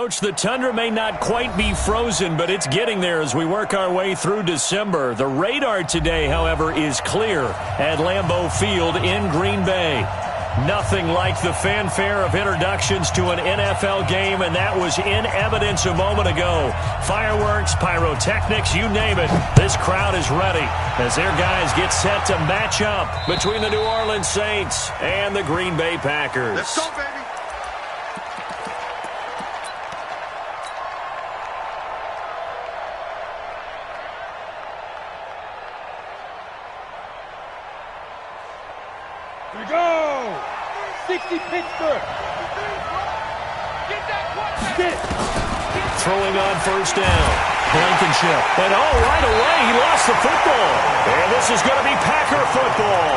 Coach, the Tundra may not quite be frozen, but it's getting there as we work our way through December. The radar today, however, is clear at Lambeau Field in Green Bay. Nothing like the fanfare of introductions to an NFL game, and that was in evidence a moment ago. Fireworks, pyrotechnics, you name it. This crowd is ready as their guys get set to match up between the New Orleans Saints and the Green Bay Packers. Let's go, baby. Here we go! 60 Pittsburgh! Get that Get. Throwing on first down. Blankenship. And right away, he lost the football. And this is going to be Packer football.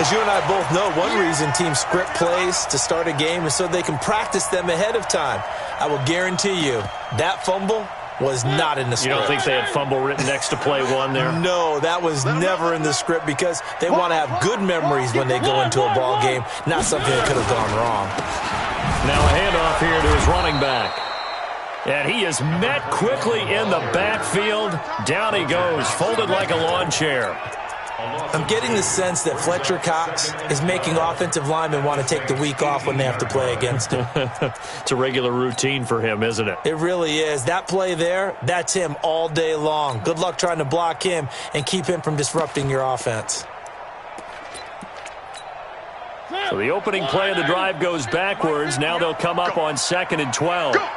As you and I both know, one reason teams script plays to start a game is so they can practice them ahead of time. I will guarantee you, that fumble was not in the script. You don't think they had fumble written next to play one there? No, that was never in the script because they want to have good memories when they go into a ball game, not something that could have gone wrong. Now a handoff here to his running back. And he is met quickly in the backfield. Down he goes, folded like a lawn chair. I'm getting the sense that Fletcher Cox is making offensive linemen want to take the week off when they have to play against him. It's a regular routine for him, isn't it? It really is. That play there, that's him all day long. Good luck trying to block him and keep him from disrupting your offense. So the opening play of the drive goes backwards. Now they'll come up on 2nd and 12. One.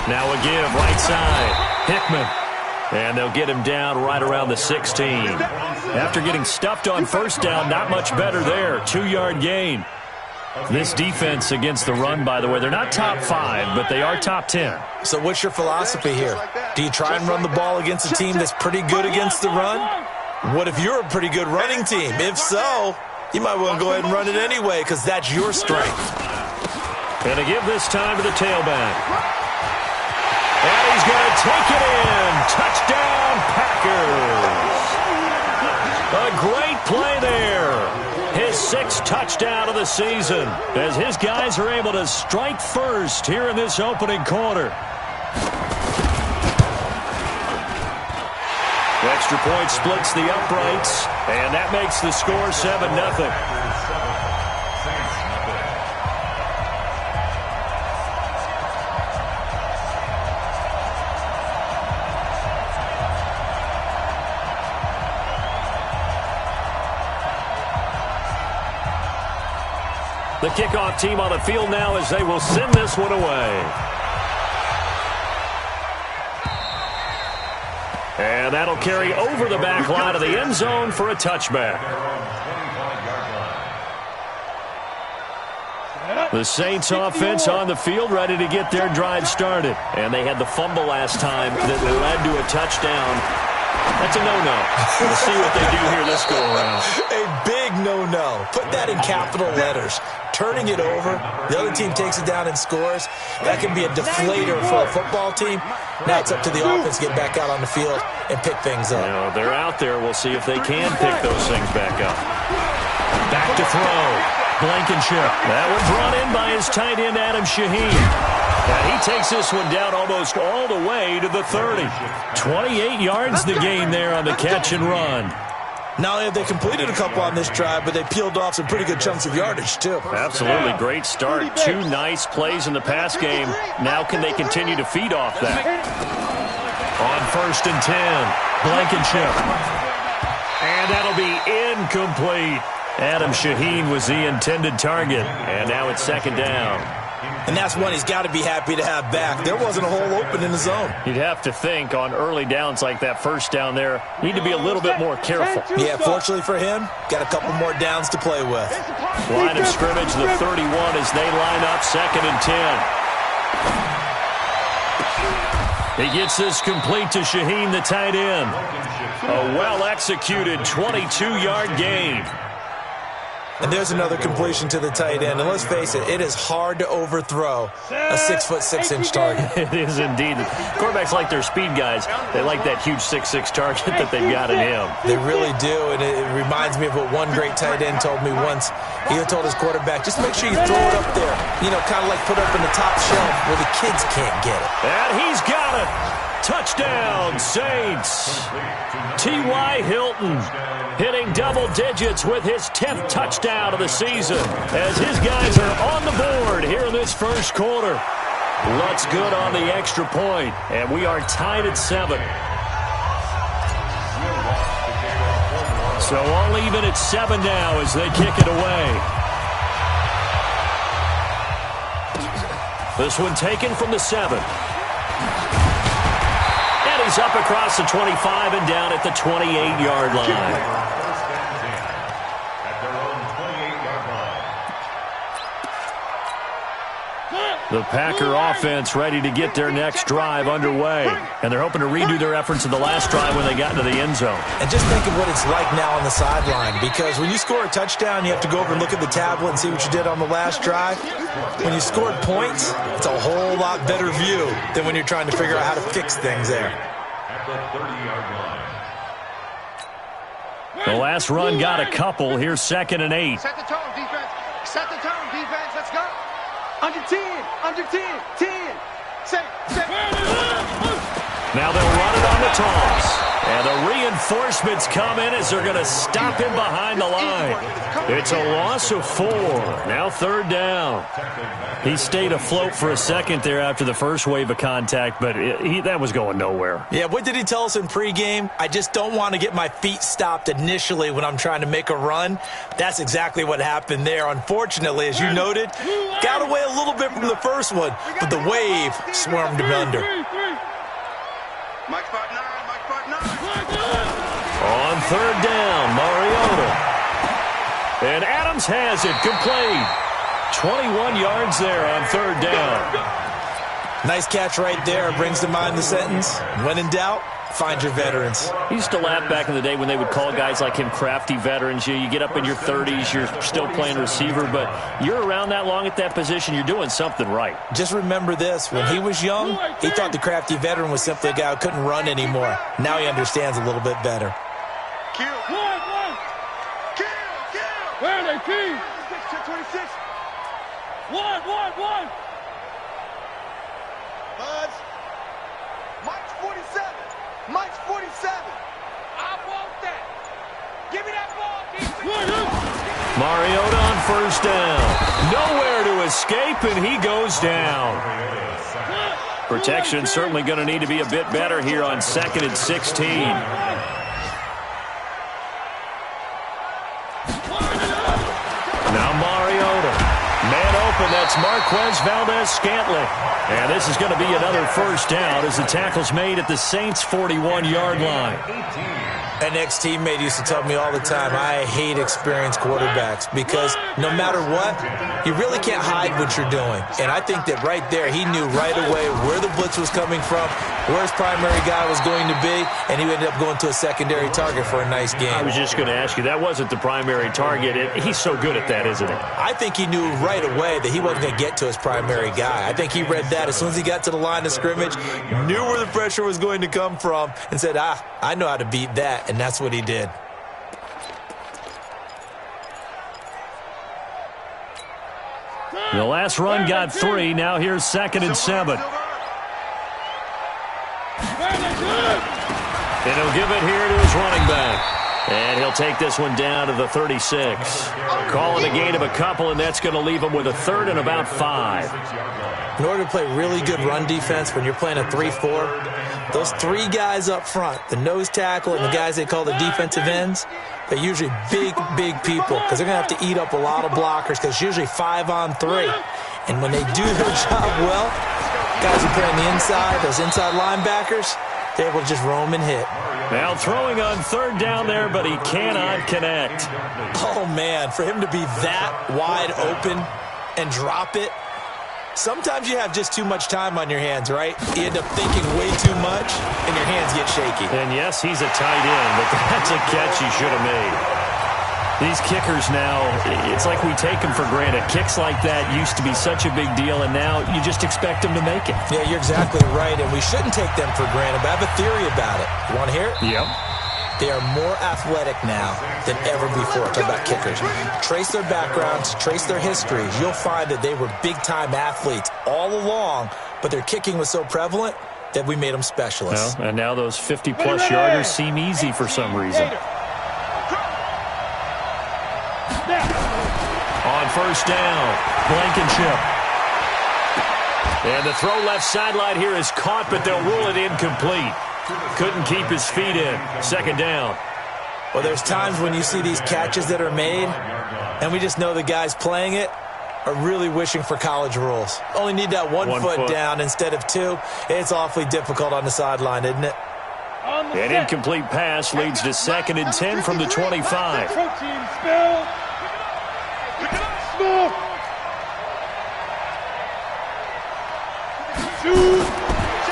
Now a give, right side. Hickman. And they'll get him down right around the 16. After getting stuffed on first down, not much better there. 2-yard gain. This defense against the run, by the way, they're not top 5, but they are top 10. So what's your philosophy here? Do you try and run the ball against a team that's pretty good against the run? What if you're a pretty good running team? If so, you might want to go ahead and run it anyway because that's your strength. And to give this time to the tailback. And he's going to take it in. Touchdown, Packers. A great play there. His 6th touchdown of the season as his guys are able to strike first here in this opening quarter. Extra point splits the uprights, and that makes the score 7-0. The kickoff team on the field now as they will send this one away. And that'll carry over the back line of the end zone for a touchback. The Saints offense on the field ready to get their drive started. And they had the fumble last time that led to a touchdown. That's a no-no. We'll see what they do here this go-around. A big no-no. Put that in capital letters. Turning it over, the other team takes it down and scores. That can be a deflator for a football team. Now it's up to the offense to get back out on the field and pick things up. Now, they're out there. We'll see if they can pick those things back up. Back to throw. Blankenship. That one brought in by his tight end, Adam Shaheen. And he takes this one down almost all the way to the 30. 28 yards the gain there on the catch and run. Not only have they completed a couple on this drive, but they peeled off some pretty good chunks of yardage, too. Absolutely great start. 2 nice plays in the pass game. Now can they continue to feed off that? On 1st and 10, Blankenship. And that'll be incomplete. Adam Shaheen was the intended target. And now it's 2nd down. And that's one he's got to be happy to have back. There wasn't a hole open in the zone. You'd have to think on early downs like that first down there, need to be a little bit more careful. Yeah, fortunately for him, got a couple more downs to play with. Line of scrimmage, the 31 as they line up 2nd and 10. He gets this complete to Shaheen, the tight end. A well-executed 22-yard gain. And there's another completion to the tight end. And let's face it, it is hard to overthrow a 6'6" target. It is indeed. Quarterbacks like their speed guys. They like that huge 6'6" target that they've got in him. They really do, and it reminds me of what one great tight end told me once. He told his quarterback, just make sure you throw it up there. You know, kind of like put it up in the top shelf where the kids can't get it. And he's got it. Touchdown, Saints. T.Y. Hilton hitting double digits with his 10th touchdown of the season as his guys are on the board here in this first quarter. Looks good on the extra point, and we are tied at 7. So all even at 7 now as they kick it away. This one taken from the 7. And he's up across the 25 and down at the 28-yard line. The Packer offense ready to get their next drive underway. And they're hoping to redo their efforts in the last drive when they got into the end zone. And just think of what it's like now on the sideline, because when you score a touchdown, you have to go over and look at the tablet and see what you did on the last drive. When you scored points, it's a whole lot better view than when you're trying to figure out how to fix things there. The last run got a couple. Here's 2nd and 8. Set the tone, defense. Set the tone, defense. Let's go. Under 10, under 10, 10. Set. Now they'll run it on the toss. And the reinforcements come in as they're going to stop him behind the line. It's a loss of 4. Now 3rd down. He stayed afloat for a second there after the first wave of contact, but that was going nowhere. Yeah, what did he tell us in pregame? I just don't want to get my feet stopped initially when I'm trying to make a run. That's exactly what happened there. Unfortunately, as you noted, got away a little bit from the first one, but the wave swarmed him under. Mike spot 9, Mike spot 9. On 3rd down, Mariota. And Adams has it complete. 21 yards there on 3rd down. Nice catch right there. Brings to mind the sentence, when in doubt, find your veterans. He used to laugh back in the day when they would call guys like him crafty veterans. You get up in your 30s, you're still playing receiver, but you're around that long at that position, you're doing something right. Just remember this. When he was young, he thought the crafty veteran was simply a guy who couldn't run anymore. Now he understands a little bit better. Kill. Where are they, King? 26. 1. Buzz. Mike's 47. Mike's 47. I want that. Give me that ball, defense. Mariota on 1st down. Nowhere to escape, and he goes down. Protection certainly going to need to be a bit better here on 2nd and 16. Now Mariota. Man open, that's Marquez Valdez-Scantling. And this is going to be another 1st down as the tackle's made at the Saints' 41-yard line. An ex-teammate used to tell me all the time, I hate experienced quarterbacks because no matter what, you really can't hide what you're doing. And I think that right there, he knew right away where the blitz was coming from, where his primary guy was going to be, and he ended up going to a secondary target for a nice game. I was just going to ask you, that wasn't the primary target. He's so good at that, isn't he? I think he knew right away that he wasn't going to get to his primary guy. I think he read that as soon as he got to the line of scrimmage, knew where the pressure was going to come from, and said, I know how to beat that. And that's what he did. The last run got 3. Now here's 2nd and 7. And he'll give it here to his running back. And he'll take this one down to the 36. Call it a gain of a couple, and that's going to leave him with a 3rd and about 5. In order to play really good run defense when you're playing a 3-4, those 3 guys up front, the nose tackle and the guys they call the defensive ends, they're usually big people because they're going to have to eat up a lot of blockers because it's usually 5-on-3. And when they do their job well, guys who play on the inside, those inside linebackers, they're able to just roam and hit. Now throwing on 3rd down there, but he cannot connect. Oh, man, for him to be that wide open and drop it, sometimes you have just too much time on your hands, right? You end up thinking way too much, and your hands get shaky. And yes, he's a tight end, but that's a catch he should have made. These kickers now, it's like we take them for granted. Kicks like that used to be such a big deal, and now you just expect them to make it. Yeah, you're exactly right, and we shouldn't take them for granted, but I have a theory about it. You want to hear it? Yep. They are more athletic now than ever before. Talk about kickers. Trace their backgrounds, trace their histories. You'll find that they were big-time athletes all along, but their kicking was so prevalent that we made them specialists. Well, and now those 50-plus yarders seem easy for some reason. On first down, Blankenship. And the throw left sideline here is caught, but they'll rule it incomplete. Couldn't keep his feet in. Second down. Well, there's times when you see these catches that are made, and we just know the guys playing it are really wishing for college rules. Only need that one foot down instead of two. It's awfully difficult on the sideline, isn't it? An incomplete pass leads to 2nd and 10 from the 25.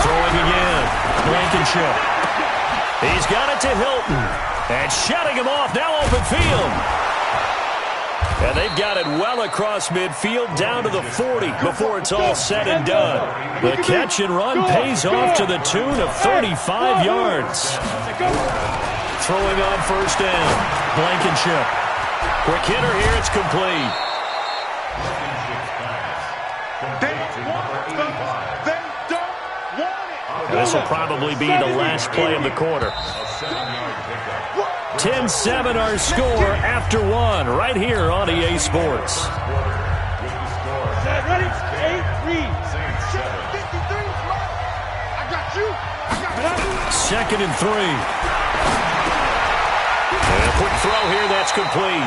Throwing again. Blankenship. He's got it to Hilton. And shutting him off. Now open field. And they've got it well across midfield down to the 40 before it's all said and done. The catch and run pays off to the tune of 35 yards. Throwing on first down. Blankenship. Quick hitter here. It's complete. This will probably be the last play of the quarter. 10-7 our score after one right here on EA Sports. Ready? 8-3. 7-53. I got you. 2nd and 3. And a quick throw here. That's complete.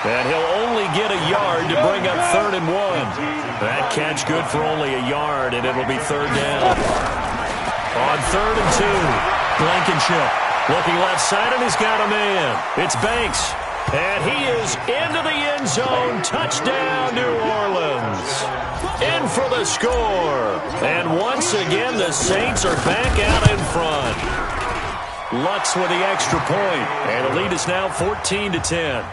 And he'll only get a yard to bring up 3rd and 1. That catch good for only a yard, and it'll be 3rd down. On 3rd and 2, Blankenship looking left side, and he's got a man. It's Banks, and he is into the end zone. Touchdown, New Orleans. In for the score. And once again, the Saints are back out in front. Lutz with the extra point, and the lead is now 14-10.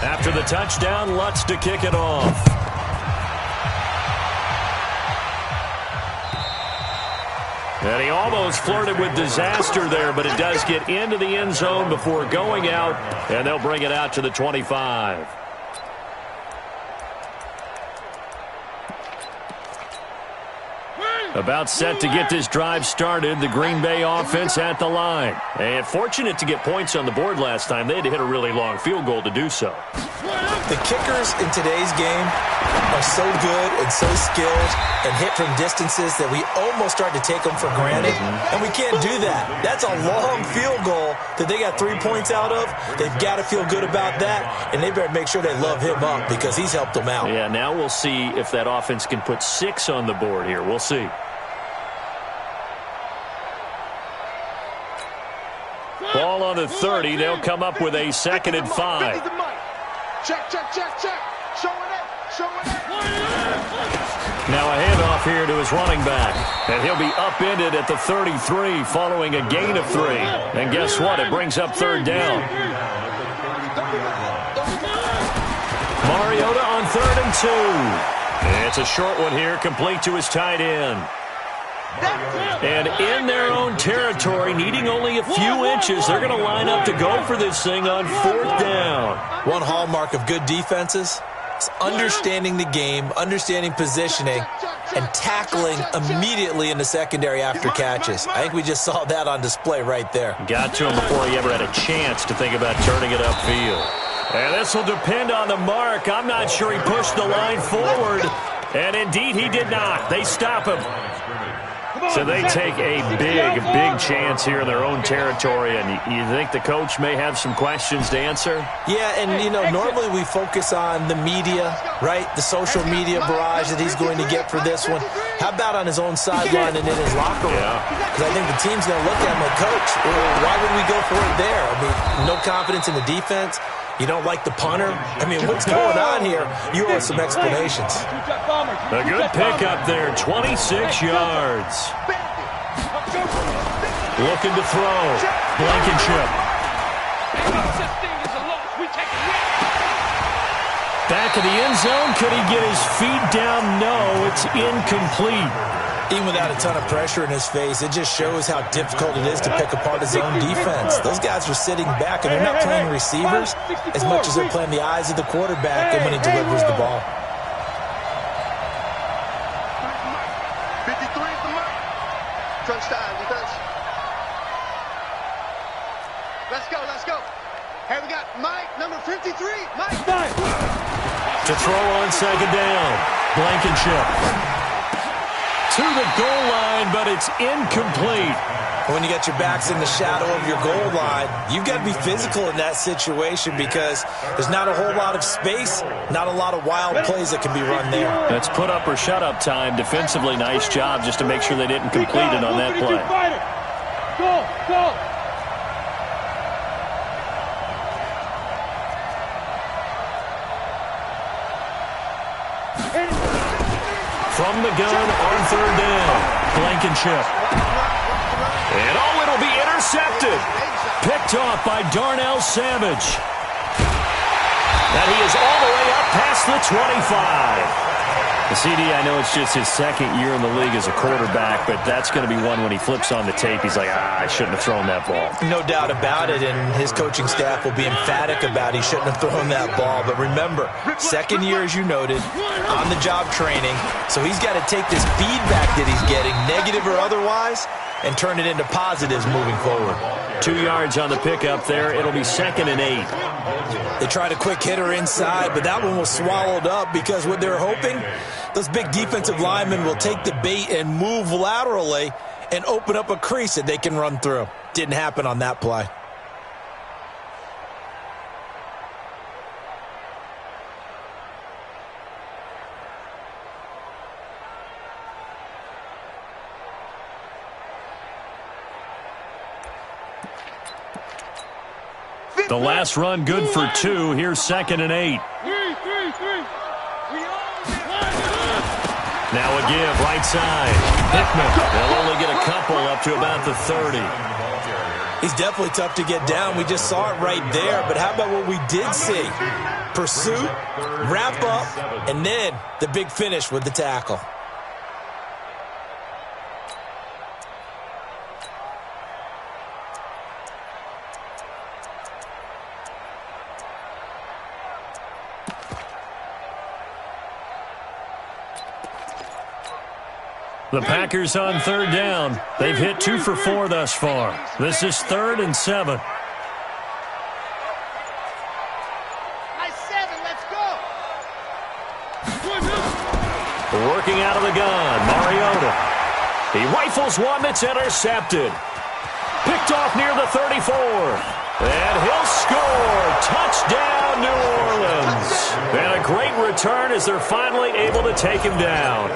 After the touchdown, Lutz to kick it off. And he almost flirted with disaster there, but it does get into the end zone before going out, and they'll bring it out to the 25. About set to get this drive started, the Green Bay offense at the line. And fortunate to get points on the board last time. They had to hit a really long field goal to do so. The kickers in today's game are so good and so skilled and hit from distances that we almost start to take them for granted, and we can't do that. That's a long field goal that they got 3 points out of. They've got to feel good about that, and they better make sure they love him up because he's helped them out. Yeah, now we'll see if that offense can put 6 on the board here. We'll see. Ball on the 30. They'll come up with a 2nd and 5. Check. Showing it. Now a handoff here to his running back. And he'll be upended at the 33 following a gain of 3. And guess what? It brings up 3rd down. Mariota on 3rd and 2. It's a short one here, complete to his tight end. And in their own territory, needing only a few inches, they're going to line up to go for this thing on 4th down. One hallmark of good defenses is understanding the game, understanding positioning, and tackling immediately in the secondary after catches. I think we just saw that on display right there. Got to him before he ever had a chance to think about turning it upfield. And this will depend on the mark. I'm not sure he pushed the line forward. And indeed, he did not. They stop him. So they take a big chance here in their own territory, and you think the coach may have some questions to answer? Yeah, and, normally we focus on the media, right? The social media barrage that he's going to get for this one. How about on his own sideline and in his locker room? Because I think the team's going to look at him like, Coach, why would we go for it there? I mean, no confidence in the defense. You don't like the punter? I mean, what's going on here? You owe us some explanations. A good pickup there, 26 yards. Looking to throw. Blankenship. Back of the end zone. Could he get his feet down? No, it's incomplete. Even without a ton of pressure in his face, it just shows how difficult it is to pick apart his own defense. Those guys are sitting back, and they're not playing receivers as much as they're playing the eyes of the quarterback and when he delivers the ball. 53 is the mark. Crunch time, defense. Let's go, let's go. Hey, we got Mike, number 53. Mike. To throw on second down. Blankenship. To the goal line, but it's incomplete. When you got your backs in the shadow of your goal line, you've got to be physical in that situation because there's not a whole lot of space, not a lot of wild plays that can be run there. That's put up or shut up time. Defensively, nice job just to make sure they didn't complete it on that play. Go. From the gun on third down, Blankenship. And it'll be intercepted. Picked off by Darnell Savage. That he is all the way up past the 25. The CD, I know it's just his second year in the league as a quarterback, but that's going to be one when he flips on the tape. He's like, I shouldn't have thrown that ball. No doubt about it, and his coaching staff will be emphatic about he shouldn't have thrown that ball. But remember, second year, as you noted, on-the-job training, so he's got to take this feedback that he's getting, negative or otherwise, and turn it into positives moving forward. 2 yards on the pickup there. It'll be 2nd and 8. They tried a quick hitter inside, but that one was swallowed up because what they're hoping, those big defensive linemen will take the bait and move laterally and open up a crease that they can run through. Didn't happen on that play. The last run good for 2. Here's 2nd and 8. Now a give, right side. Hickman. They'll only get a couple up to about the 30. He's definitely tough to get down. We just saw it right there. But how about what we did see? Pursuit, wrap up, and then the big finish with the tackle. The Packers on third down. They've hit 2 for 4 thus far. This is 3rd and 7. Nice 7, let's go. Working out of the gun, Mariota. He rifles one that's intercepted. Picked off near the 34. And he'll score. Touchdown, New Orleans. And a great return as they're finally able to take him down.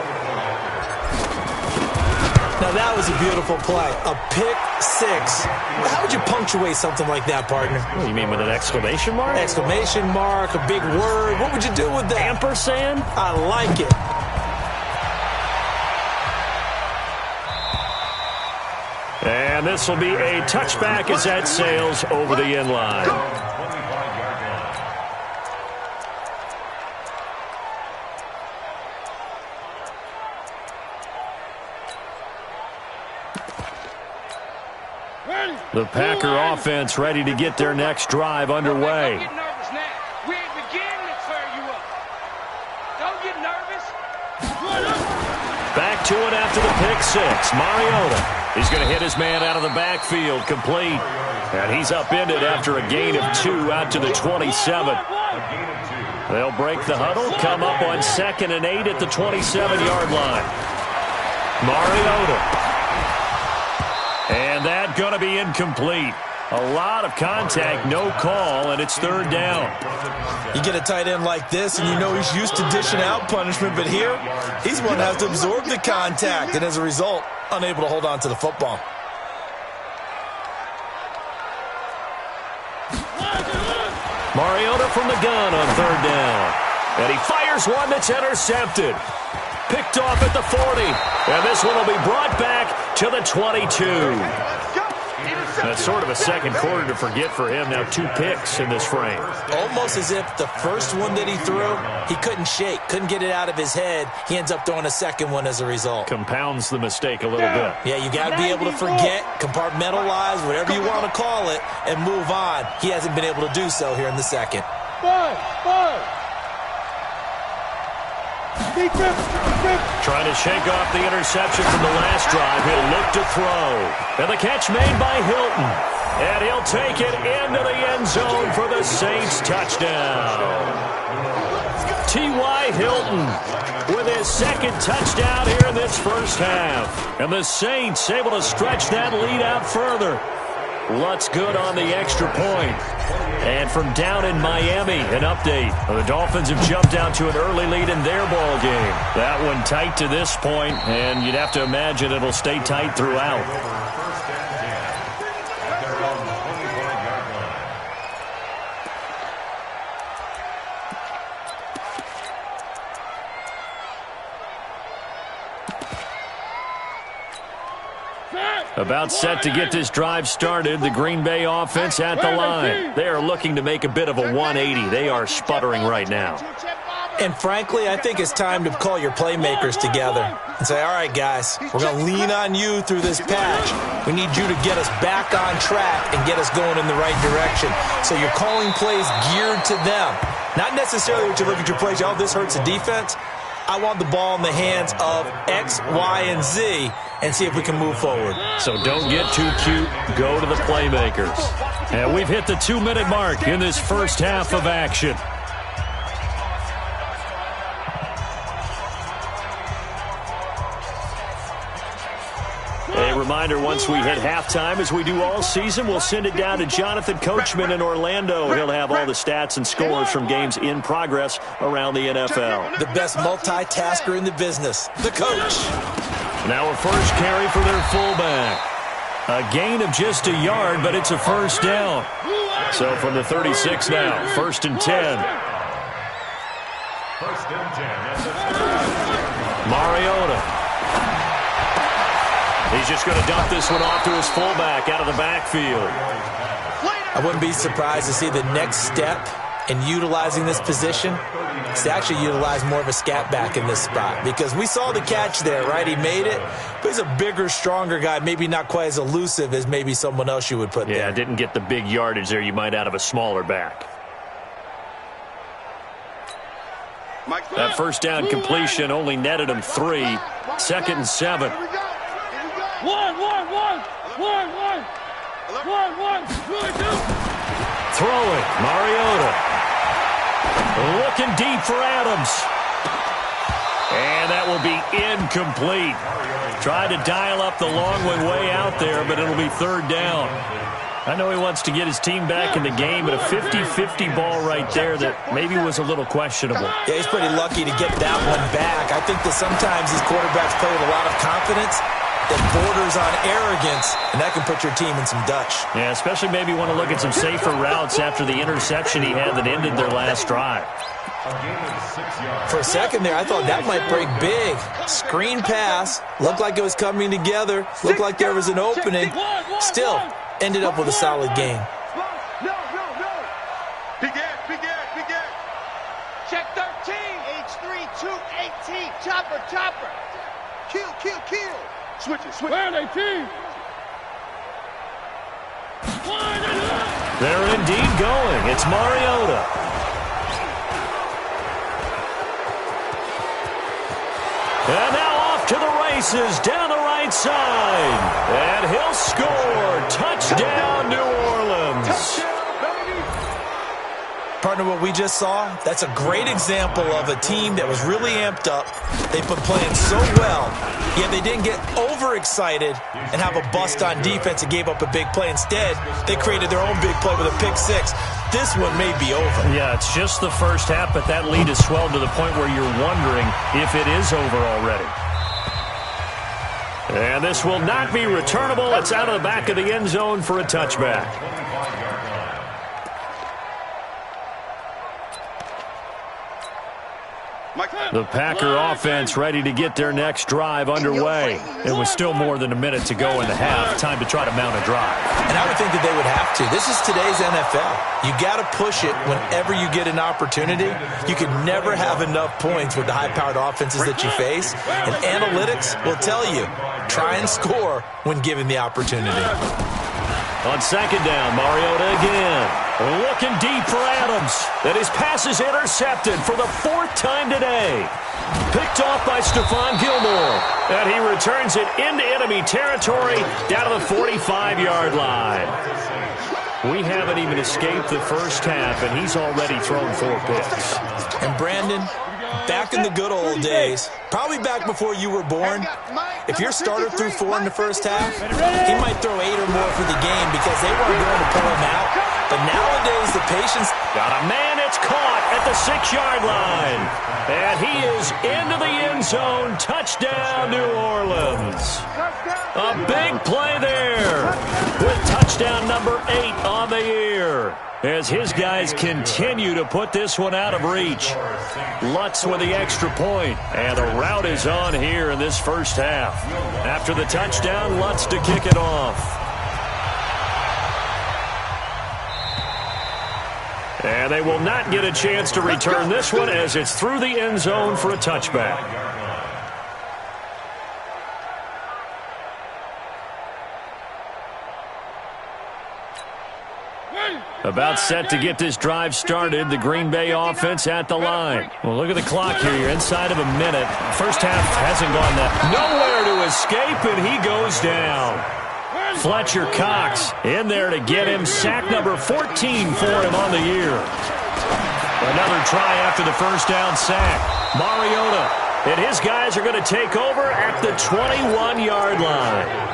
Now, that was a beautiful play. A pick six. How would you punctuate something like that, partner? What do you mean, with an exclamation mark? Exclamation mark, a big word. What would you do with that? Ampersand? I like it. And this will be a touchback as that sails over the end line. The Packer offense ready to get their next drive underway. Don't get nervous now. We ain't beginning to tear you up. Don't get nervous. Back to it after the pick six. Mariota. He's going to hit his man out of the backfield. Complete. And he's upended after a gain of 2 out to the 27. They'll break the huddle. Come up on 2nd and 8 at the 27-yard line. Mariota. And that going to be incomplete. A lot of contact, no call, and it's 3rd down. You get a tight end like this, and you know he's used to dishing out punishment, but here, he's one that has to absorb the contact, and as a result, unable to hold on to the football. Mariota from the gun on 3rd down. And he fires one that's intercepted. Picked off at the 40. And this one will be brought back to the 22. Let's go. That's sort of a second quarter to forget for him. Now 2 picks in this frame. Almost as if the first one that he threw, he couldn't shake, couldn't get it out of his head. He ends up throwing a second one as a result. Compounds the mistake a little bit. Yeah, you got to be able to forget, compartmentalize, whatever you want to call it, and move on. He hasn't been able to do so here in the second. Trying to shake off the interception from the last drive. He'll look to throw. And the catch made by Hilton. And he'll take it into the end zone for the Saints touchdown. T.Y. Hilton with his second touchdown here in this first half. And the Saints able to stretch that lead out further. Lutz good on the extra point. And from down in Miami, an update. The Dolphins have jumped out to an early lead in their ball game. That one tight to this point, and you'd have to imagine it'll stay tight throughout. About set to get this drive started. The Green Bay offense at the line. They are looking to make a bit of a 180. They are sputtering right now. And frankly, I think it's time to call your playmakers together and say, all right, guys, we're going to lean on you through this patch. We need you to get us back on track and get us going in the right direction. So you're calling plays geared to them. Not necessarily what you look at your plays, oh, this hurts the defense. I want the ball in the hands of X, Y, and Z and see if we can move forward. So don't get too cute. Go to the playmakers. And we've hit the 2-minute mark in this first half of action. A reminder, once we hit halftime, as we do all season, we'll send it down to Jonathan Coachman in Orlando. He'll have all the stats and scores from games in progress around the NFL. The best multitasker in the business, the coach. Now a first carry for their fullback. A gain of just a yard, but it's a first down. So from the 36 now, 1st and 10. Mariota. He's just going to dump this one off to his fullback out of the backfield. I wouldn't be surprised to see the next step in utilizing this position is to actually utilize more of a scat back in this spot, because we saw the catch there, right? He made it, but he's a bigger, stronger guy, maybe not quite as elusive as maybe someone else you would put there. Yeah, didn't get the big yardage there you might out of a smaller back. That first down completion only netted him 3. 2nd and 7. Throwing, Mariota. Looking deep for Adams. And that will be incomplete. Tried to dial up the long one way out there, but it'll be 3rd down. I know he wants to get his team back in the game, but a 50-50 ball right there that maybe was a little questionable. Yeah, he's pretty lucky to get that one back. I think that sometimes these quarterbacks play with a lot of confidence that borders on arrogance, and that can put your team in some Dutch. Yeah, especially maybe want to look at some safer routes after the interception he had that ended their last drive. For a second there, I thought that might break big. Screen pass. Looked like it was coming together. Looked like there was an opening. Still, ended up with a solid game. No. Begin. Check 13. H3, 218. Chopper. Kill. Switch it. Where are they, team? They're indeed going. It's Mariota. And now off to the races down the right side. And he'll score. Touchdown, New Orleans. Partner, what we just saw, that's a great example of a team that was really amped up. They've been playing so well, yet they didn't get overexcited and have a bust on defense and gave up a big play. Instead, they created their own big play with a pick six. This one may be over. Yeah, it's just the first half, but that lead has swelled to the point where you're wondering if it is over already. And this will not be returnable. It's out of the back of the end zone for a touchback. The Packer offense ready to get their next drive underway. It was still more than a minute to go in the half. Time to try to mount a drive. And I would think that they would have to. This is today's NFL. You got to push it whenever you get an opportunity. You can never have enough points with the high-powered offenses that you face. And analytics will tell you, try and score when given the opportunity. On second down, Mariota again. Looking deep for Adams. And his pass is intercepted for the 4th time today. Picked off by Stephon Gilmore. And he returns it into enemy territory down to the 45-yard line. We haven't even escaped the first half, and he's already thrown 4 picks. And Brandon, back in the good old days, probably back before you were born, if your starter threw 4 in the first half, he might throw 8 or more for the game because they weren't going to pull him out. But nowadays, the patience... Got a man, it's caught at the 6-yard line. And he is into the end zone. Touchdown, New Orleans. A big play there with touchdown number 8 on the year, as his guys continue to put this one out of reach. Lutz with the extra point, and the route is on here in this first half. After the touchdown, Lutz to kick it off. And they will not get a chance to return this one as it's through the end zone for a touchback. About set to get this drive started. The Green Bay offense at the line. Well, look at the clock here. You're inside of a minute. First half hasn't gone that. Nowhere to escape, and he goes down. Fletcher Cox in there to get him. Sack number 14 for him on the year. Another try after the first down sack. Mariota and his guys are going to take over at the 21-yard line.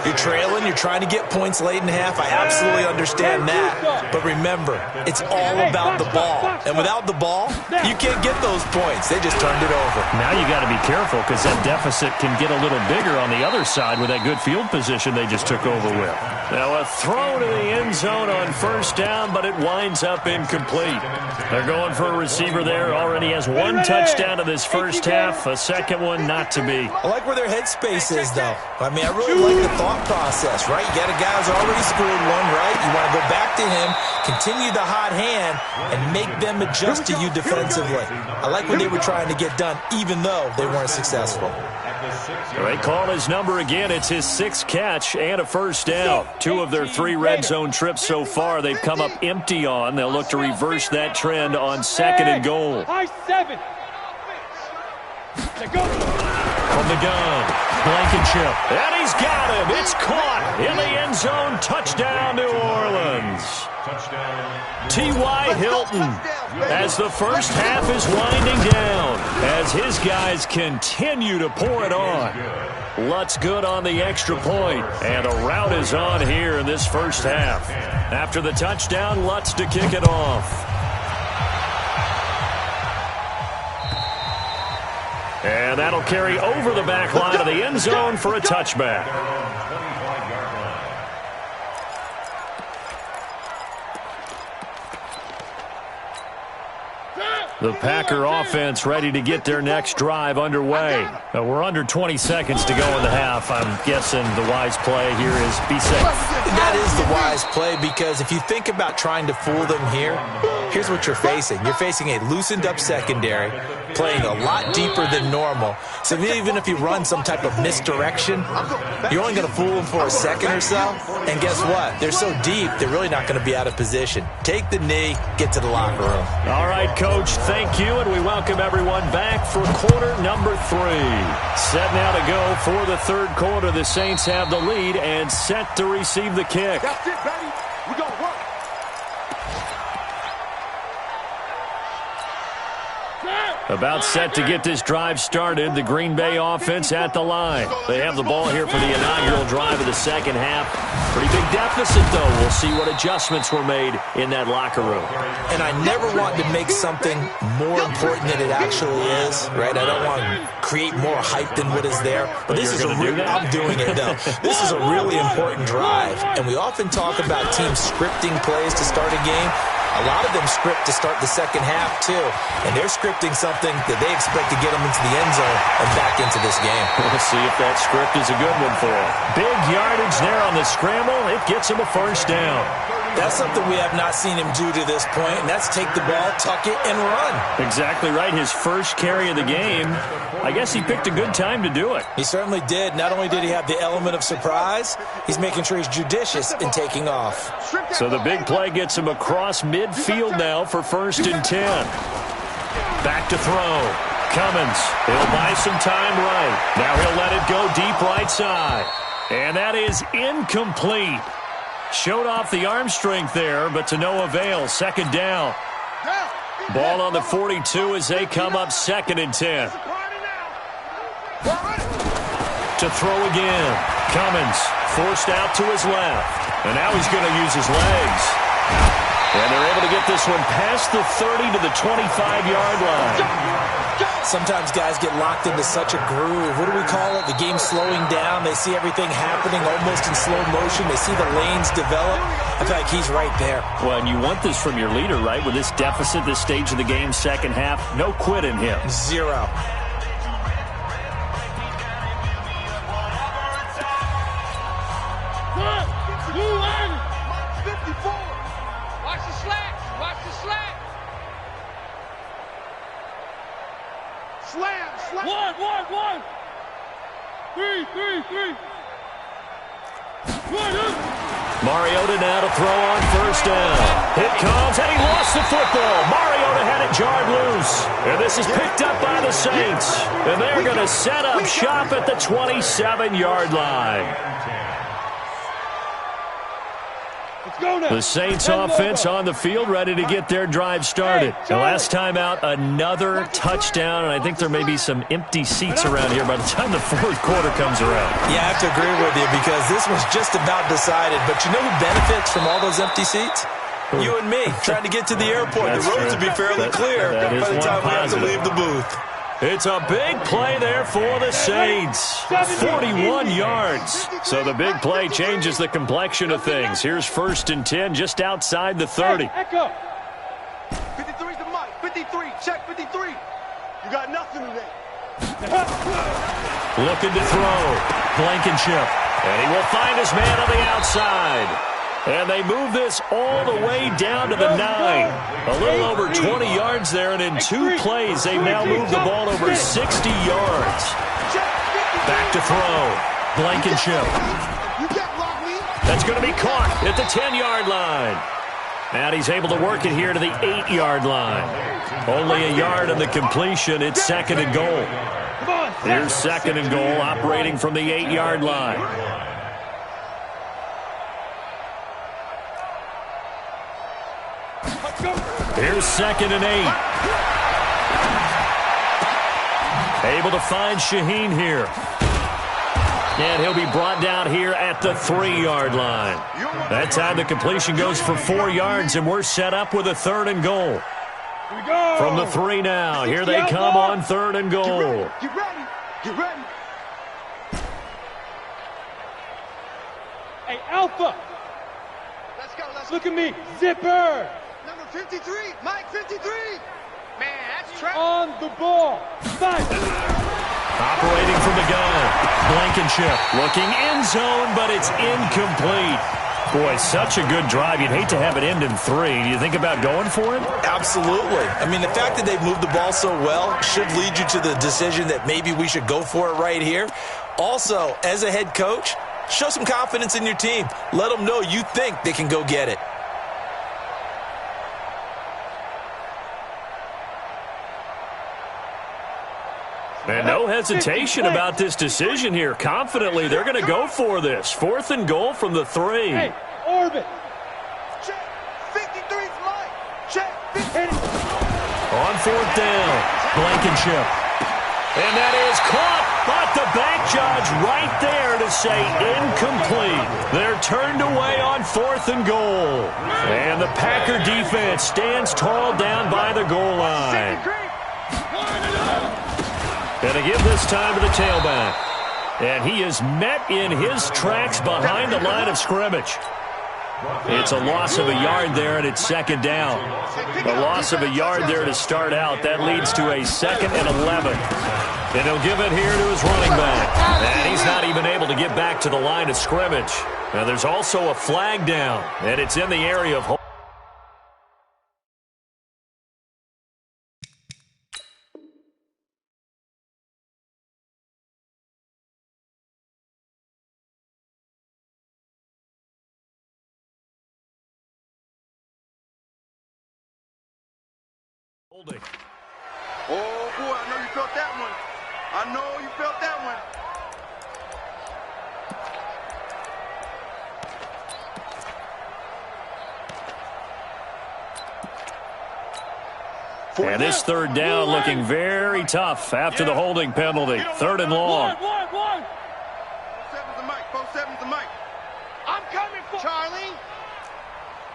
You're trailing, you're trying to get points late in half. I absolutely understand that. But remember, it's all about the ball. And without the ball, you can't get those points. They just turned it over. Now you got to be careful because that deficit can get a little bigger on the other side with that good field position they just took over with. Now a throw to the end zone on first down, but it winds up incomplete. They're going for a receiver there. Already has 1 touchdown in this first half. A second one not to be. I like where their headspace is, though. I mean, I really like the thought process, right? You got a guy who's already scored 1, right? You want to go back to him, continue the hot hand, and make them adjust to you defensively. I like what they were trying to get done, even though they weren't successful. They call his number again. It's his 6th catch and a first down. 2 of their 3 red zone trips so far they've come up empty on. They'll look to reverse that trend on 2nd and goal. I-7. From the gun, Blankenship. And he's got him. It's caught in the end zone. Touchdown, New Orleans. T.Y. Hilton, as the first half is winding down, as his guys continue to pour it on. Lutz good on the extra point, and a route is on here in this first half. After the touchdown, Lutz to kick it off. And that'll carry over the back line of the end zone for a touchback. The Packer offense ready to get their next drive underway. We're under 20 seconds to go in the half. I'm guessing the wise play here is be safe. That is the wise play, because if you think about trying to fool them here, here's what you're facing. You're facing a loosened up secondary, playing a lot deeper than normal. So even if you run some type of misdirection, you're only going to fool them for a second or so. And guess what? They're so deep, they're really not going to be out of position. Take the knee, get to the locker room. All right, Coach, thank you, and we welcome everyone back for quarter number 3. Set now to go for the 3rd quarter. The Saints have the lead and set to receive the kick. That's it, baby. We're going to work. About set to get this drive started. The Green Bay offense at the line. They have the ball here for the inaugural drive of the second half. Pretty big deficit, though. We'll see what adjustments were made in that locker room. And I never want to make something more important than it actually is, right? I don't want to create more hype than what is there. But this is I'm doing it, though. This is a really important drive. And we often talk about teams scripting plays to start a game. A lot of them script to start the second half, too. And they're scripting something that they expect to get them into the end zone and back into this game. We'll see if that script is a good one for them. Big yardage there on the scramble. It gets him a first down. That's something we have not seen him do to this point, and that's take the ball, tuck it, and run. Exactly right. His first carry of the game. I guess he picked a good time to do it. He certainly did. Not only did he have the element of surprise, he's making sure he's judicious in taking off. So the big play gets him across midfield now for 1st and 10. Back to throw. Cummins. He'll buy some time right. Now he'll let it go deep right side. And that is incomplete. Showed off the arm strength there, but to no avail. 2nd down. Ball on the 42 as they come up 2nd and 10. To throw again. Cummins forced out to his left. And now he's going to use his legs. And they're able to get this one past the 30 to the 25-yard line. Sometimes guys get locked into such a groove. What do we call it? The game's slowing down. They see everything happening almost in slow motion. They see the lanes develop. I feel like he's right there. Well, and you want this from your leader, right? With this deficit, this stage of the game, second half, no quit in him. Zero. Watch the slacks. Watch the slacks. Slam. One. 3. Mariota now to throw on 1st down. It comes, and he lost the football. Mariota had it jarred loose. And this is picked up by the Saints. And they're going to set up shop at the 27-yard line. The Saints offense on the field ready to get their drive started. The last time out, another touchdown, and I think there may be some empty seats around here by the time the 4th quarter comes around. Yeah, I have to agree with you because this was just about decided. But you know who benefits from all those empty seats? You and me, trying to get to the airport. The roads will be fairly clear by the time we have to leave the booth. It's a big play there for the Saints. 41 yards. So the big play changes the complexion of things. Here's 1st and 10 just outside the 30. 53's the mic. 53. Check 53. You got nothing today. Looking to throw. Blankenship. And he will find his man on the outside. And they move this all the way down to the 9. A little over 20 yards there, and in 2 plays, they've now moved the ball over 60 yards. Back to throw. Blankenship. That's going to be caught at the 10-yard line. And he's able to work it here to the 8-yard line. Only a yard on the completion. It's 2nd and goal. Here's 2nd and goal, operating from the 8-yard line. Here's 2nd and 8. Able to find Shaheen here. And he'll be brought down here at the 3-yard line. That time the completion goes for 4 yards, and we're set up with a 3rd and goal. From the 3 now. Here they come on 3rd and goal. Get ready. Hey, Alpha. Let's go. Look at me. Zipper. Number 53. Mike 53. Man, that's trap. On the ball. 5. Operating from the gun. Blankenship looking end zone, but it's incomplete. Boy, such a good drive. You'd hate to have it end in 3. Do you think about going for it? Absolutely. I mean, the fact that they've moved the ball so well should lead you to the decision that maybe we should go for it right here. Also, as a head coach, show some confidence in your team. Let them know you think they can go get it. And no hesitation about this decision here. Confidently, they're going to go for this. 4th and goal from the 3. Hey, orbit. Check. 53's Mike. Check. 50. On 4th down, Blankenship. And that is caught, but the back judge right there to say incomplete. They're turned away on 4th and goal. And the Packer defense stands tall down by the goal line. Going to give this time to the tailback. And he is met in his tracks behind the line of scrimmage. It's a loss of a yard there, and it's second down. A loss of a yard there to start out. That leads to a 2nd and 11. And he'll give it here to his running back. And he's not even able to get back to the line of scrimmage. Now there's also a flag down, and it's in the area of home. Holding. Oh, boy, I know you felt that one. I know you felt that one. And this third down looking very tough after the holding penalty. 3rd and long. 4-7's the mic. 4-7's the mic. I'm coming for Charlie.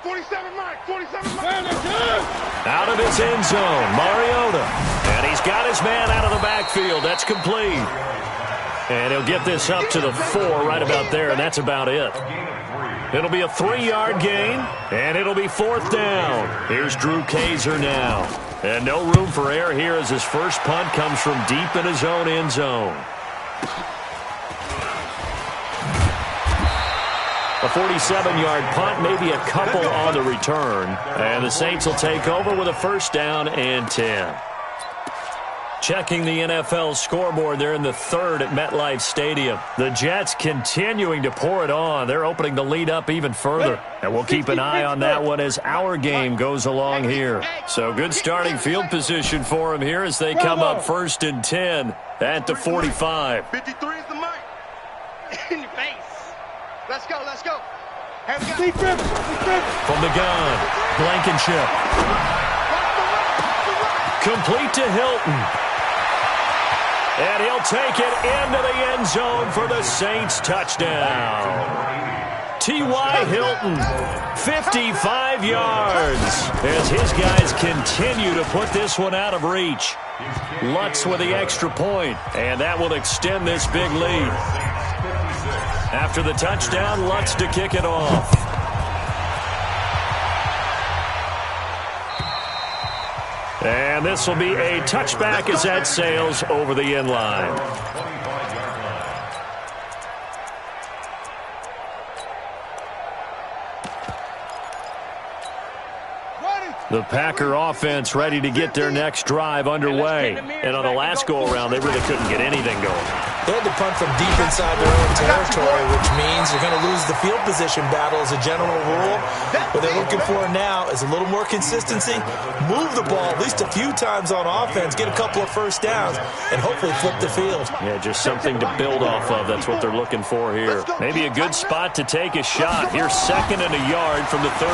47 Mike. 47 Mike. Out of his end zone, Mariota. And he's got his man out of the backfield. That's complete. And he'll get this up to the 4 right about there, and that's about it. It'll be a 3-yard gain, and it'll be 4th down. Here's Drew Kaiser now. And no room for error here as his first punt comes from deep in his own end zone. A 47-yard punt, maybe a couple on the return. And the Saints will take over with a 1st down and 10. Checking the NFL scoreboard, they're in the 3rd at MetLife Stadium. The Jets continuing to pour it on. They're opening the lead up even further. And we'll keep an eye on that one as our game goes along here. So good starting field position for them here as they come up 1st and 10 at the 45. 53 is the mic. In your face. Let's go, let's go. From the gun, Blankenship. Complete to Hilton. And he'll take it into the end zone for the Saints touchdown. T.Y. Hilton, 55 yards, as his guys continue to put this one out of reach. Lutz with the extra point, and that will extend this big lead. After the touchdown, Lutz to kick it off. And this will be a touchback as that sails over the end line. The Packer offense ready to get their next drive underway. And on the last go-around, they really couldn't get anything going. They had to punt from deep inside their own territory, which means you're going to lose the field position battle as a general rule. What they're looking for now is a little more consistency, move the ball at least a few times on offense, get a couple of 1st downs, and hopefully flip the field. Yeah, just something to build off of. That's what they're looking for here. Maybe a good spot to take a shot. Here's 2nd and a yard from the 34.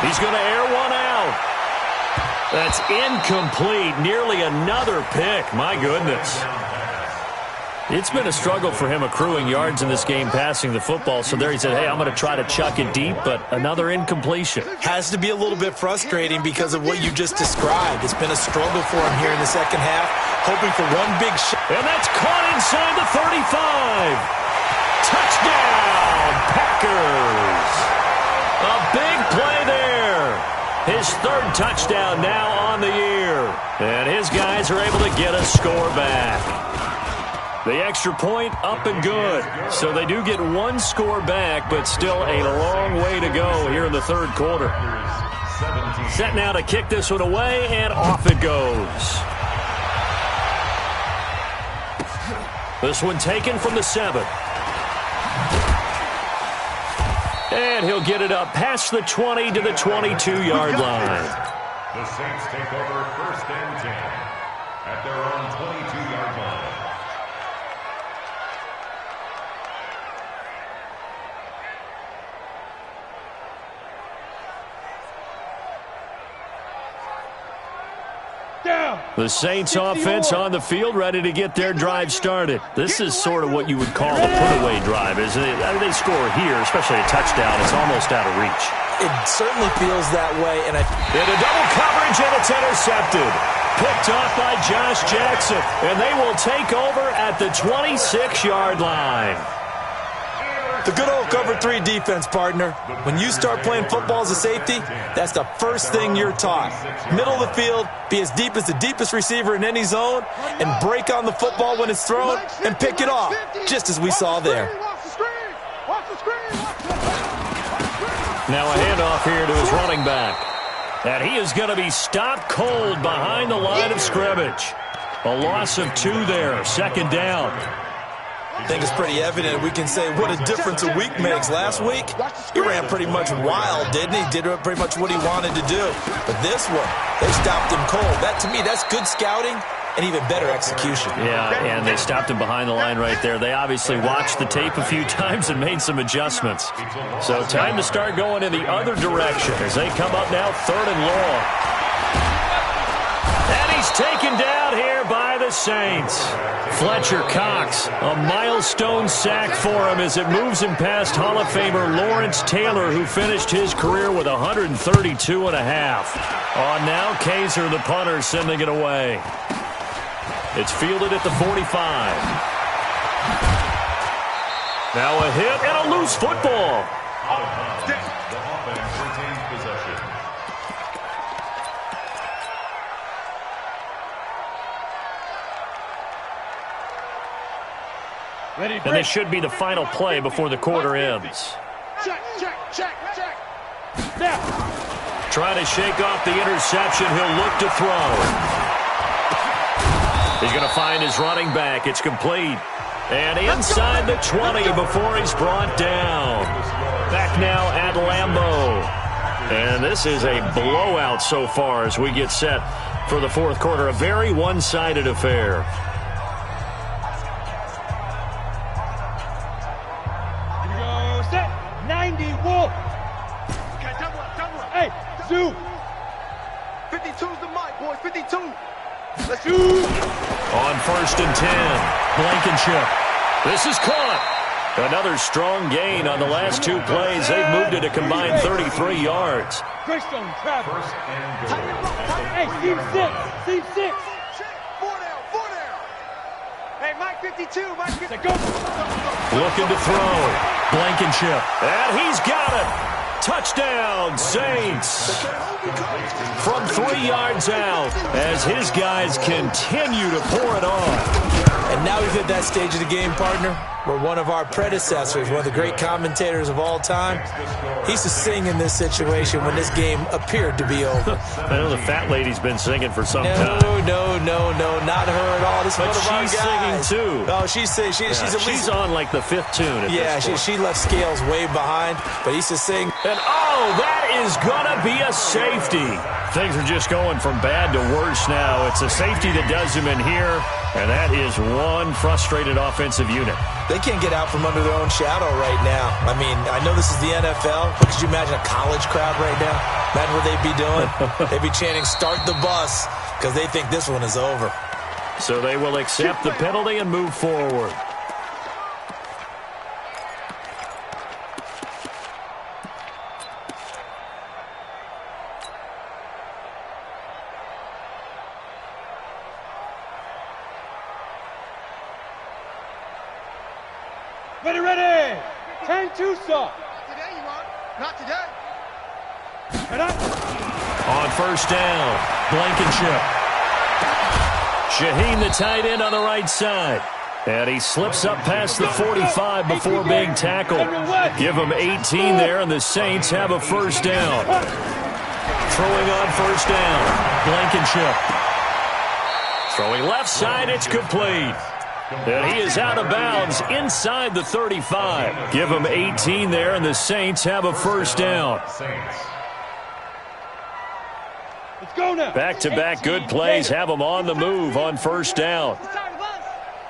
He's going to air one out. That's incomplete. Nearly another pick. My goodness. It's been a struggle for him accruing yards in this game passing the football. So there he said, hey, I'm going to try to chuck it deep, but another incompletion. Has to be a little bit frustrating because of what you just described. It's been a struggle for him here in the second half, hoping for one big shot. And that's caught inside the 35. Touchdown, Packers. A big play there. His 3rd touchdown now on the year. And his guys are able to get a score back. The extra point up and good. So they do get 1 score back, but still a long way to go here in the 3rd quarter. Set now to kick this one away, and off it goes. This one taken from the 7. And he'll get it up past the 20 to the 22-yard line. The Saints take over 1st and 10 at their own 22-yard line. The Saints offense on the field ready to get their drive started. This is sort of what you would call a put-away drive, isn't it? I mean, they score here, especially a touchdown. It's almost out of reach. It certainly feels that way. And a double coverage, and it's intercepted. Picked off by Josh Jackson, and they will take over at the 26-yard line. The good old cover 3 defense, partner. When you start playing football as a safety, that's the first thing you're taught. Middle of the field, be as deep as the deepest receiver in any zone, and break on the football when it's thrown and pick it off, just as we saw there. Now a handoff here to his running back. And he is going to be stopped cold behind the line of scrimmage. A loss of 2 there, second down. I think it's pretty evident we can say what a difference a week makes. Last week, he ran pretty much wild, didn't he? Did pretty much what he wanted to do. But this one, they stopped him cold. That, to me, that's good scouting and even better execution. Yeah, and they stopped him behind the line right there. They obviously watched the tape a few times and made some adjustments. So time to start going in the other direction as they come up now 3rd and long. And he's taken down here by the Saints. Fletcher Cox, a milestone sack for him as it moves him past Hall of Famer Lawrence Taylor, who finished his career with 132 and a half. On now, Kaiser, the punter, sending it away. It's fielded at the 45. Now a hit and a loose football. The offense retains possession. And this should be the final play before the quarter ends. Check. Trying to shake off the interception. He'll look to throw. He's going to find his running back. It's complete. And inside the 20 before he's brought down. Back now at Lambeau. And this is a blowout so far as we get set for the fourth quarter. A very one-sided affair. Here we go, set, 90, Wolf. Okay, double up. Hey, Zoo. 52's the mic, boys, 52. Let's Zoo. On 1st and 10, Blankenship. This is caught. Another strong gain on the last 2 plays. They've moved it a combined 33 yards. Greystone travel. First and goal. Hey, Steve 6. Four down. Hey, Mike 52, Mike 52. Go. Looking to throw. Blankenship. And he's got it. Touchdown, Saints. From 3 yards out as his guys continue to pour it on. And now we've hit that stage of the game, partner, where one of our predecessors, one of the great commentators of all time, he used to sing in this situation when this game appeared to be over. I know the fat lady's been singing for some time. No, not her at all. This is But one of our she's guys. singing, too. Oh, she's singing. She's at least... She's on like the 5th tune at this point. she left Scales way behind, but he used to sing. And that is going to be a safety. Things are just going from bad to worse now. It's a safety that does him in here, and that is one frustrated offensive unit. They can't get out from under their own shadow right now. I mean, I know this is the NFL, but could you imagine a college crowd right now? Imagine what they'd be doing. They'd be chanting, "Start the bus," because they think this one is over. So they will accept the penalty and move forward. Ready. 10-2, sir. Today, you are. Not today. Head up. On 1st down, Blankenship. Shaheen, the tight end, on the right side. And he slips up past the 45 before being tackled. Give him 18 there, and the Saints have a 1st down. Throwing on 1st down, Blankenship. Throwing left side, it's complete. And he is out of bounds inside the 35. Give him 18 there, and the Saints have a 1st down. Let's go now. Back-to-back good plays have them on the move on 1st down.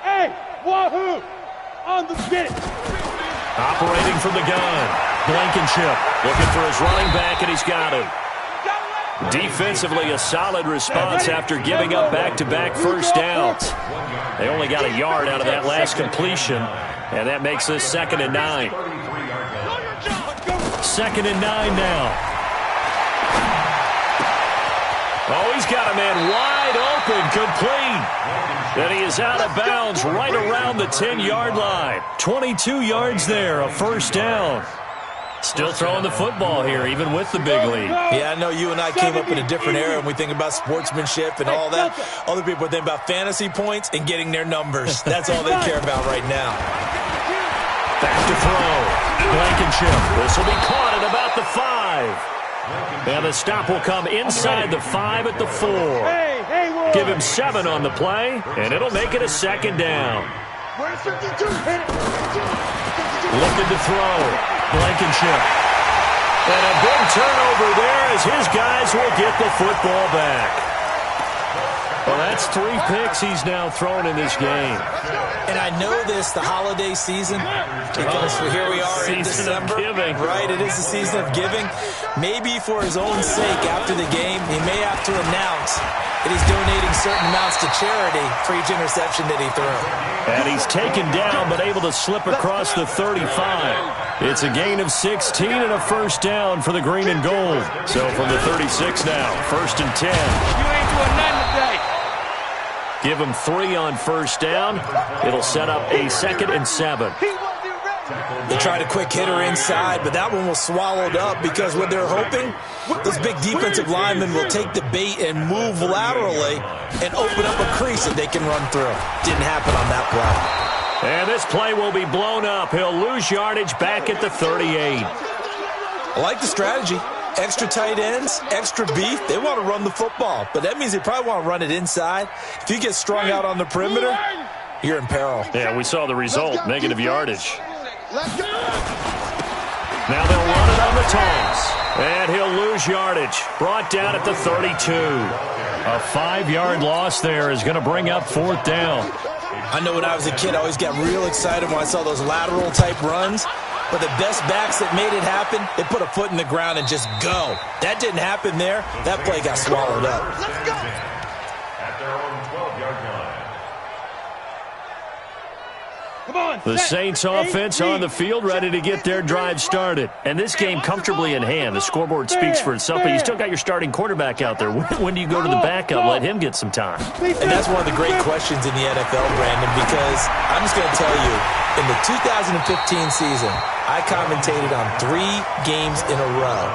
Hey, Wahoo. On the get it. Operating from the gun, Blankenship looking for his running back, and he's got him. Defensively, a solid response after giving up back-to-back 1st downs. They only got a yard out of that last completion, and that makes this 2nd and 9. 2nd and 9 now. Oh, he's got a man wide open, complete. Then he is out of bounds right around the 10-yard line. 22 yards there, a first down. Still throwing the football here, even with the big lead. Yeah, I know you and I came up in a different era when we think about sportsmanship and all that. Other people think about fantasy points and getting their numbers. That's all they care about right now. Back to throw. Blankenship. This will be caught at about the 5. And the stop will come inside the 5 at the 4. Give him 7 on the play, and it'll make it a second down. Looking to throw. Blankenship. And a big turnover there as his guys will get the football back. Well, that's 3 picks he's now thrown in this game. And I know this, the holiday season, because here we are in December. Right, it is the season of giving. Maybe for his own sake after the game, he may have to announce that he's donating certain amounts to charity for each interception that he threw. And he's taken down but able to slip across the 35. It's a gain of 16 and a first down for the green and gold. So from the 36 now, 1st and 10. You ain't doing nothing today. Give him 3 on first down. It'll set up a 2nd and 7. They tried a quick hitter inside, but that one was swallowed up because what they're hoping, those big defensive linemen will take the bait and move laterally and open up a crease that they can run through. Didn't happen on that play. And this play will be blown up. He'll lose yardage back at the 38. I like the strategy. Extra tight ends, extra beef. They want to run the football, but that means they probably want to run it inside. If you get strung out on the perimeter, you're in peril. Yeah, we saw the result, negative yardage. Now they'll run it on the toss. And he'll lose yardage. Brought down at the 32. A 5-yard loss there is going to bring up 4th down. I know when I was a kid, I always got real excited when I saw those lateral-type runs. But the best backs that made it happen, they put a foot in the ground and just go. That didn't happen there. That play got swallowed up. At their own 12-yard line. The Saints offense on the field, ready to get their drive started. And this game comfortably in hand. The scoreboard speaks for itself, but you still got your starting quarterback out there. When do you go to the backup? Let him get some time. And that's one of the great questions in the NFL, Brandon, because I'm just going to tell you, in the 2015 season, I commentated on 3 games in a row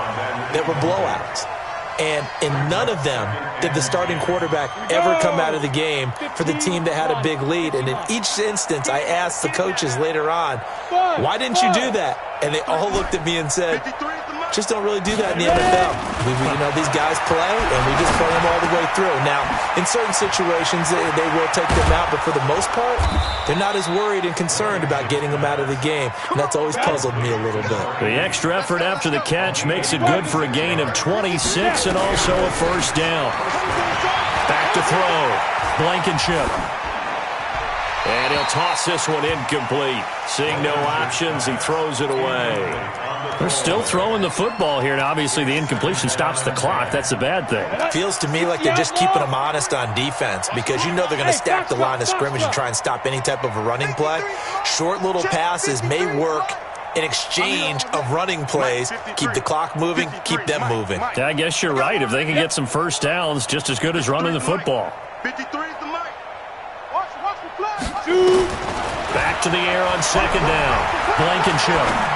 that were blowouts. And in none of them did the starting quarterback ever come out of the game for the team that had a big lead. And in each instance, I asked the coaches later on, why didn't you do that? And they all looked at me and said, just don't really do that in the NFL. These guys play, and we just play them all the way through. Now, in certain situations, they will take them out, but for the most part, they're not as worried and concerned about getting them out of the game. And that's always puzzled me a little bit. The extra effort after the catch makes it good for a gain of 26 and also a first down. Back to throw. Blankenship. And he'll toss this one incomplete. Seeing no options, he throws it away. They're still throwing the football here, and obviously the incompletion stops the clock. That's a bad thing. Feels to me like they're just keeping them honest on defense because you know they're going to stack the line of scrimmage and try and stop any type of a running play. Short little passes may work in exchange of running plays. Keep the clock moving, keep them moving. I guess you're right. If they can get some first downs, just as good as running the football. 53 is the mic. Watch the flag. Back to the air on 2nd down. Blankenship.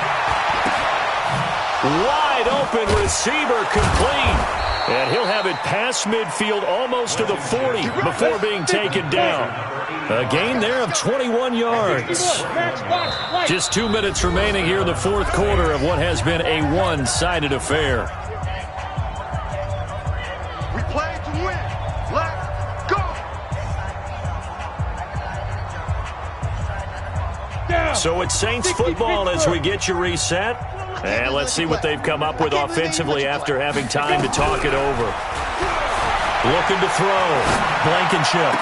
Wide open receiver complete. And he'll have it past midfield almost to the 40 before being taken down. A gain there of 21 yards. Just 2 minutes remaining here in the 4th quarter of what has been a one-sided affair. We play to win. Let's go. So it's Saints football as we get you reset. And let's see what they've come up with offensively after having time to talk it over. Looking to throw. Blankenship.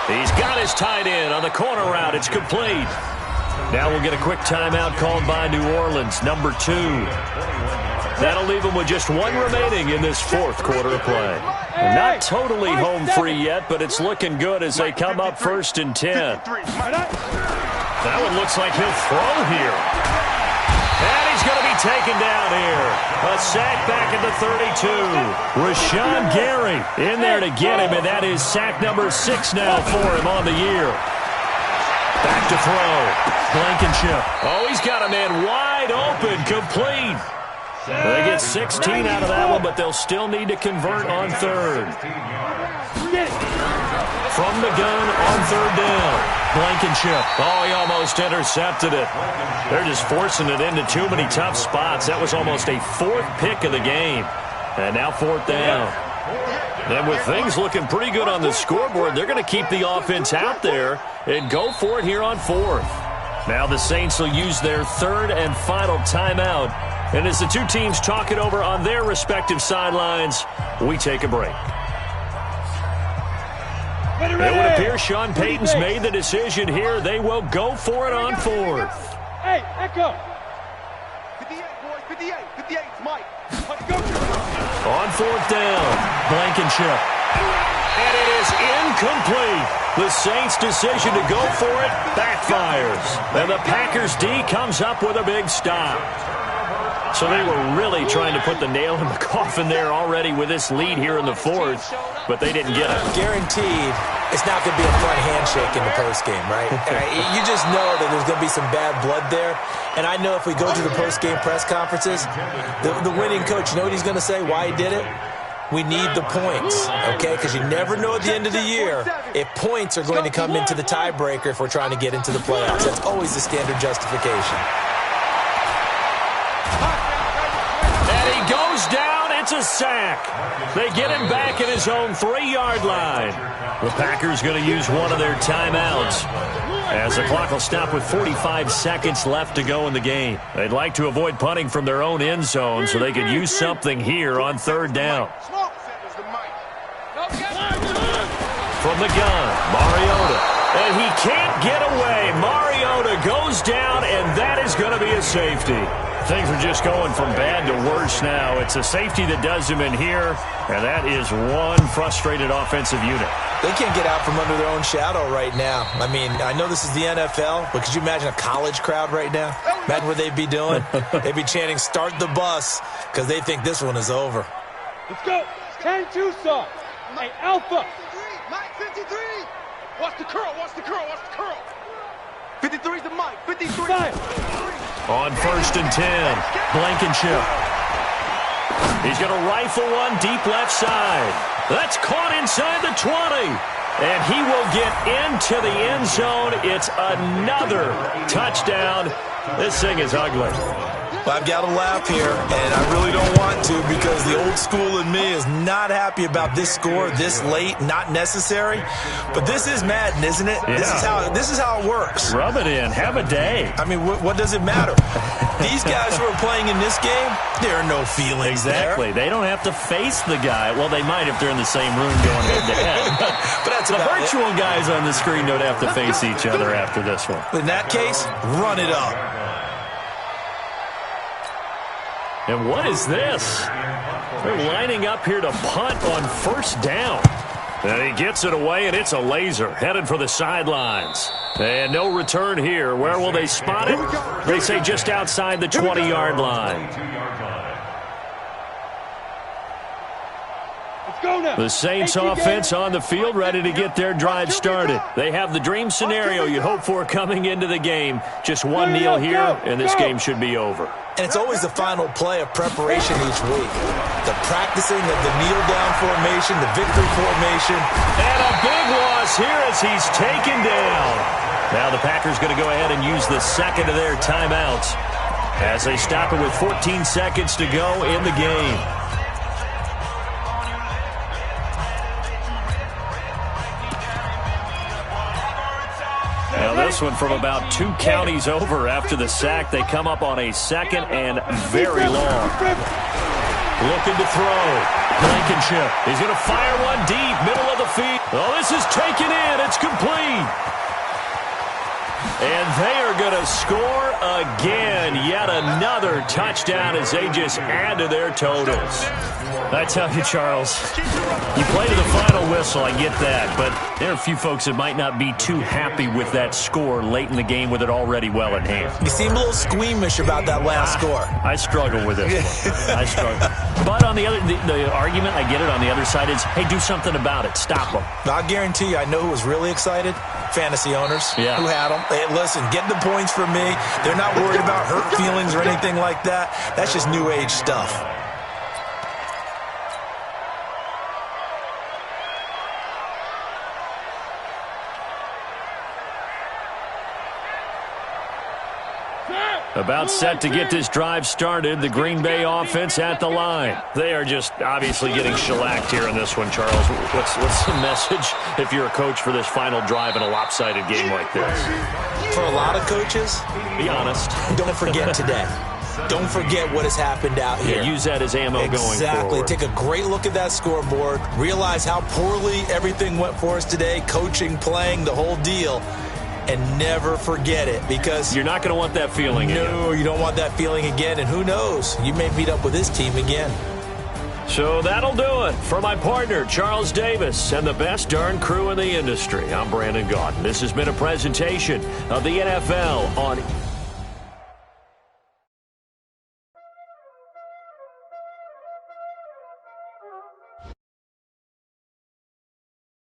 He's got his tight end on the corner route. It's complete. Now we'll get a quick timeout called by New Orleans, number 2. That'll leave them with just 1 remaining in this 4th quarter of play. Not totally home free yet, but it's looking good as they come up 1st and 10. That one looks like he'll throw here. And he's going to be taken down here. A sack back at the 32. Rashawn Gary in there to get him, and that is sack number 6 now for him on the year. Back to throw. Blankenship. Oh, he's got a man wide open, complete. They get 16 out of that one, but they'll still need to convert on third. From the gun on third down. Blankenship. Oh, he almost intercepted it. They're just forcing it into too many tough spots. That was almost a 4th pick of the game. And now 4th down. And with things looking pretty good on the scoreboard, they're going to keep the offense out there and go for it here on 4th. Now the Saints will use their 3rd and final timeout. And as the two teams talk it over on their respective sidelines, we take a break. It would appear Sean Payton's made the decision here. They will go for it on 4th. Hey, Echo. 58, boys, 58. 58, Mike. On 4th down, Blankenship. And it is incomplete. The Saints' decision to go for it backfires. And the Packers D comes up with a big stop. So they were really trying to put the nail in the coffin there already with this lead here in the 4th, but they didn't get it. Guaranteed it's not going to be a fun handshake in the postgame, right? You just know that there's going to be some bad blood there. And I know if we go to the postgame press conferences, the winning coach, you know what he's going to say, why he did it? We need the points, okay? Because you never know at the end of the year if points are going to come into the tiebreaker if we're trying to get into the playoffs. That's always the standard justification. And he goes down. It's a sack. They get him back at his own 3-yard line. The Packers going to use one of their timeouts as the clock will stop with 45 seconds left to go in the game. They'd like to avoid punting from their own end zone so they could use something here on 3rd down. From the gun, Mariota. And he can't get away. Mariota goes down, and that is going to be a safety. Things are just going from bad to worse now. It's a safety that does him in here, and that is one frustrated offensive unit. They can't get out from under their own shadow right now. I mean, I know this is the NFL, but could you imagine a college crowd right now? Imagine what they'd be doing. They'd be chanting, "Start the bus," because they think this one is over. Let's go. 10 Tucson. Hey, Alpha. Mike, 53. Watch the curl, watch the curl, watch the curl. 53's the Mike, 53. On 1st and 10, Blankenship. He's going to rifle one deep left side. That's caught inside the 20. And he will get into the end zone. It's another touchdown. This thing is ugly. Well, I've got to laugh here, and I really don't want to because the old school in me is not happy about this score this late, not necessary. But this is Madden, isn't it? Yeah. This is how it works. Rub it in. Have a day. I mean, what does it matter? These guys who are playing in this game, there are no feelings Exactly. there. They don't have to face the guy. Well, they might if they're in the same room going head-to-head. But that's the about virtual guys on the screen don't have to face each other after this one. In that case, run it up. And what is this? They're lining up here to punt on 1st down. And he gets it away, and it's a laser headed for the sidelines. And no return here. Where will they spot it? They say just outside the 20-yard line. The Saints offense on the field ready to get their drive started. They have the dream scenario you hope for coming into the game. Just one kneel here, and this game should be over. And it's always the final play of preparation each week. The practicing of the kneel-down formation, the victory formation. And a big loss here as he's taken down. Now the Packers going to go ahead and use the second of their timeouts as they stop it with 14 seconds to go in the game. Now this one from about 2 counties over after the sack. They come up on a 2nd and very long. Looking to throw. Blankenship. He's going to fire one deep, middle of the field. Oh, this is taken in. It's complete. And they are going to score again. Yet another touchdown as they just add to their totals. I tell you, Charles, you play to the final whistle, I get that, but there are a few folks that might not be too happy with that score late in the game with it already well in hand. You seem a little squeamish about that last score. I struggle with this one. I struggle. But on the other, the argument, I get it, on the other side is, hey, do something about it. Stop them. I guarantee you, I know who was really excited. Fantasy owners who had them. Hey, listen, get the points from me. They're not worried about hurt feelings or anything like that. That's just new age stuff. About set to get this drive started, the Green Bay offense at the line. They are just obviously getting shellacked here in this one, Charles. What's the message if you're a coach for this final drive in a lopsided game like this? For a lot of coaches, be honest. Don't forget today. Don't forget what has happened out here. Yeah, use that as ammo going forward. Exactly. Take a great look at that scoreboard. Realize how poorly everything went for us today. Coaching, playing, the whole deal. And never forget it, because you're not going to want that feeling again. No, you don't want that feeling again. And who knows? You may meet up with this team again. So that'll do it for my partner, Charles Davis, and the best darn crew in the industry. I'm Brandon Gaudin. This has been a presentation of the NFL on